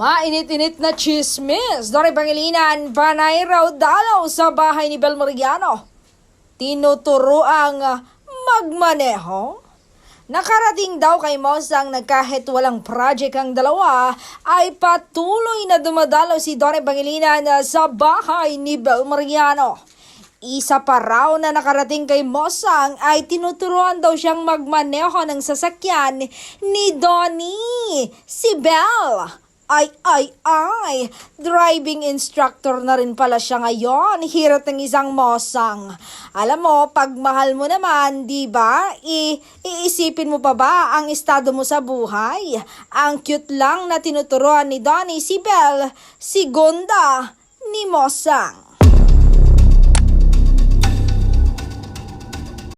Mainit-init na chismis. Dore Pangilinan, panay raw dalaw sa bahay ni Bel Mariano. Tinuturo ang magmaneho. Nakarating daw kay Mosang na kahit walang project ang dalawa, ay patuloy na dumadalaw si Dore Pangilinan sa bahay ni Bel Mariano. Isa pa raw na nakarating kay Mosang ay tinuturuan daw siyang magmaneho ng sasakyan ni Donnie, si Bel. Ay, driving instructor na rin pala siya ngayon, hirot ng isang Mosang. Alam mo, pag mahal mo naman, di ba? Iisipin mo pa ba ang estado mo sa buhay? Ang cute lang na tinuturuan ni Donnie si Bel, si Gonda ni Mosang.